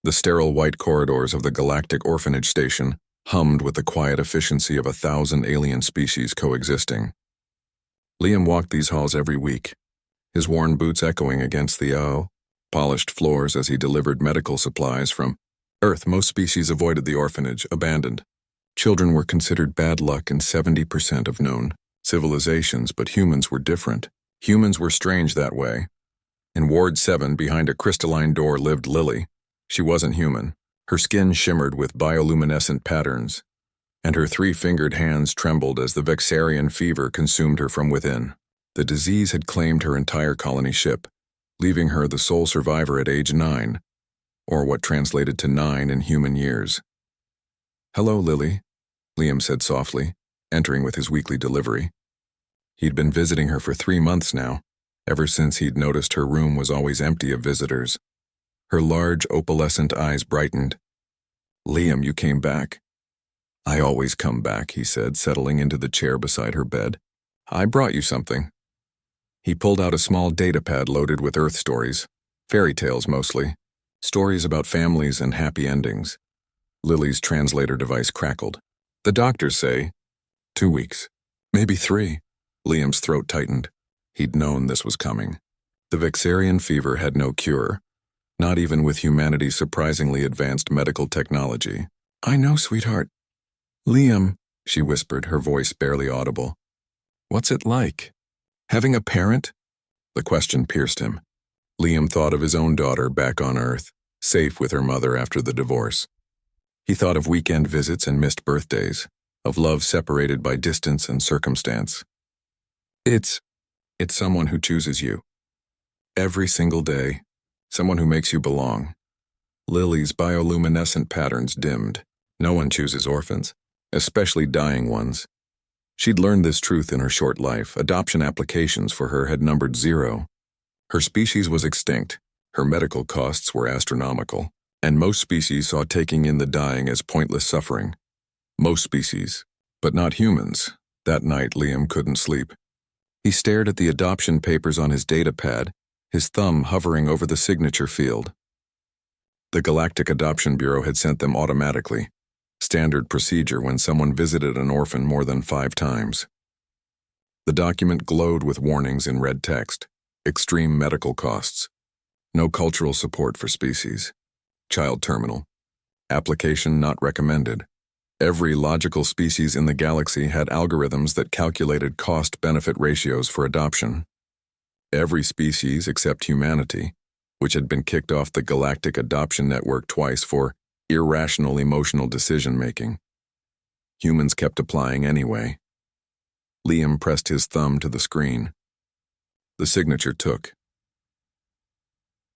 The sterile white corridors of the galactic orphanage station hummed with the quiet efficiency of 1,000 alien species coexisting. Liam walked these halls every week, his worn boots echoing against the polished floors as he delivered medical supplies from Earth. Most species avoided the orphanage, abandoned. Children were considered bad luck in 70% of known civilizations, but humans were different. Humans were strange that way. In Ward 7, behind a crystalline door, lived Lily. She wasn't human. Her skin shimmered with bioluminescent patterns, and her 3-fingered hands trembled as the Vexarian fever consumed her from within. The disease had claimed her entire colony ship, leaving her the sole survivor at age 9, or what translated to 9 in human years. "Hello, Lily," Liam said softly, entering with his weekly delivery. He'd been visiting her for 3 months now, ever since he'd noticed her room was always empty of visitors. Her large, opalescent eyes brightened. "Liam, you came back." "I always come back," he said, settling into the chair beside her bed. "I brought you something." He pulled out a small datapad loaded with Earth stories, fairy tales mostly, stories about families and happy endings. Lily's translator device crackled. "The doctors say 2 weeks, maybe 3. Liam's throat tightened. He'd known this was coming. The Vexarian fever had no cure, not even with humanity's surprisingly advanced medical technology. "I know, sweetheart." "Liam," she whispered, her voice barely audible. "What's it like? Having a parent?" The question pierced him. Liam thought of his own daughter back on Earth, safe with her mother after the divorce. He thought of weekend visits and missed birthdays, of love separated by distance and circumstance. It's someone who chooses you. Every single day, someone who makes you belong. Lily's bioluminescent patterns dimmed. No one chooses orphans, especially dying ones. She'd learned this truth in her short life. Adoption applications for her had numbered 0. Her species was extinct, her medical costs were astronomical, and most species saw taking in the dying as pointless suffering. Most species, but not humans. That night, Liam couldn't sleep. He stared at the adoption papers on his datapad, his thumb hovering over the signature field. The Galactic Adoption Bureau had sent them automatically, standard procedure when someone visited an orphan more than 5 times. The document glowed with warnings in red text. Extreme medical costs. No cultural support for species. Child terminal. Application not recommended. Every logical species in the galaxy had algorithms that calculated cost-benefit ratios for adoption. Every species except humanity, which had been kicked off the Galactic Adoption Network twice for irrational emotional decision-making. Humans kept applying anyway. Liam pressed his thumb to the screen. The signature took.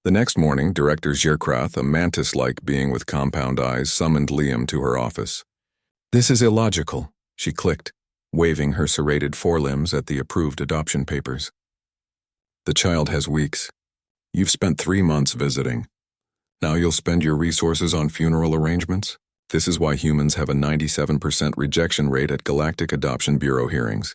The next morning, Director Zirkrath, a mantis-like being with compound eyes, summoned Liam to her office. "This is illogical," she clicked, waving her serrated forelimbs at the approved adoption papers. "The child has weeks. You've spent 3 months visiting. Now you'll spend your resources on funeral arrangements? This is why humans have a 97% rejection rate at Galactic Adoption Bureau hearings."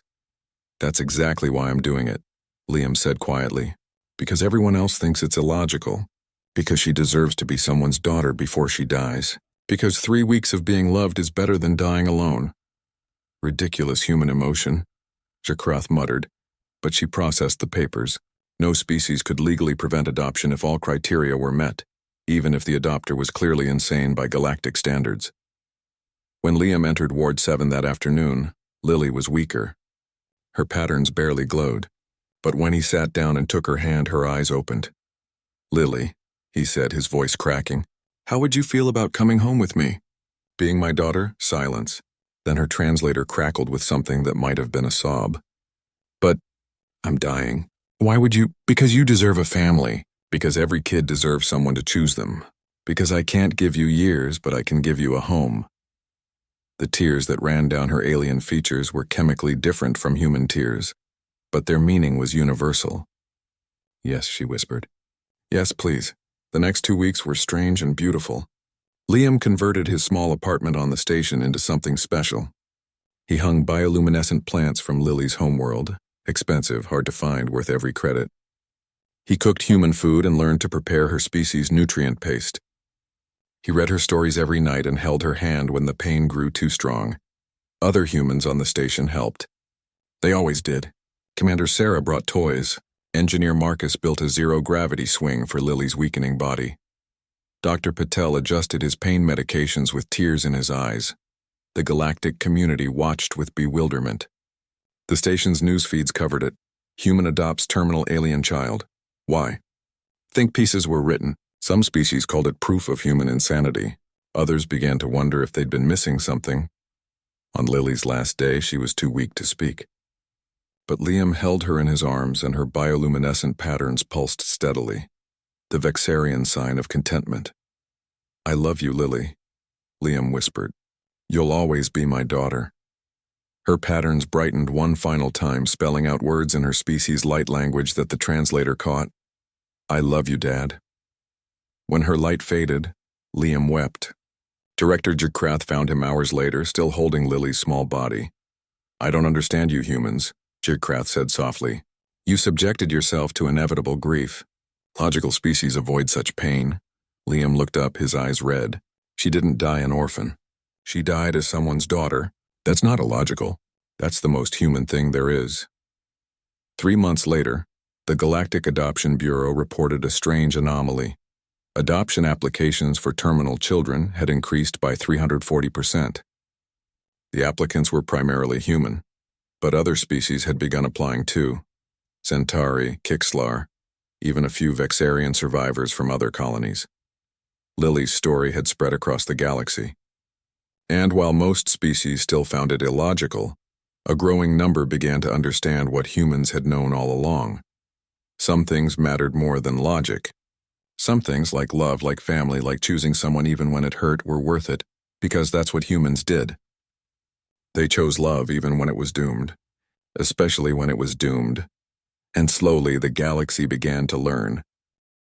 "That's exactly why I'm doing it," Liam said quietly. "Because everyone else thinks it's illogical. Because she deserves to be someone's daughter before she dies. Because 3 weeks of being loved is better than dying alone." "Ridiculous human emotion," Zirkrath muttered, but she processed the papers. No species could legally prevent adoption if all criteria were met, even if the adopter was clearly insane by galactic standards. When Liam entered Ward 7 that afternoon, Lily was weaker. Her patterns barely glowed, but when he sat down and took her hand, her eyes opened. "Lily," he said, his voice cracking, "how would you feel about coming home with me?" "Being my daughter?" Silence. Then her translator crackled with something that might have been a sob. "But I'm dying." "Why would you?" "Because you deserve a family. Because every kid deserves someone to choose them. Because I can't give you years, but I can give you a home." The tears that ran down her alien features were chemically different from human tears, but their meaning was universal. "Yes," she whispered. "Yes, please." The next 2 weeks were strange and beautiful. Liam converted his small apartment on the station into something special. He hung bioluminescent plants from Lily's homeworld, expensive, hard to find, worth every credit. He cooked human food and learned to prepare her species' nutrient paste. He read her stories every night and held her hand when the pain grew too strong. Other humans on the station helped. They always did. Commander Sarah brought toys. Engineer Marcus built a zero-gravity swing for Lily's weakening body. Dr. Patel adjusted his pain medications with tears in his eyes. The galactic community watched with bewilderment. The station's news feeds covered it. Human adopts terminal alien child. Why? Think pieces were written. Some species called it proof of human insanity. Others began to wonder if they'd been missing something. On Lily's last day, she was too weak to speak. But Liam held her in his arms and her bioluminescent patterns pulsed steadily. The Vexarian sign of contentment. "I love you, Lily," Liam whispered. "You'll always be my daughter." Her patterns brightened one final time, spelling out words in her species' light language that the translator caught. "I love you, Dad." When her light faded, Liam wept. Director Jakrath found him hours later, still holding Lily's small body. "I don't understand you humans," Jakrath said softly. "You subjected yourself to inevitable grief. Logical species avoid such pain." Liam looked up, his eyes red. "She didn't die an orphan. She died as someone's daughter. That's not illogical. That's the most human thing there is." 3 months later, the Galactic Adoption Bureau reported a strange anomaly. Adoption applications for terminal children had increased by 340%. The applicants were primarily human, but other species had begun applying too. Centauri, Kixlar, even a few Vexarian survivors from other colonies. Lily's story had spread across the galaxy. And while most species still found it illogical, a growing number began to understand what humans had known all along. Some things mattered more than logic. Some things, like love, like family, like choosing someone even when it hurt, were worth it, because that's what humans did. They chose love even when it was doomed, especially when it was doomed. And slowly the galaxy began to learn.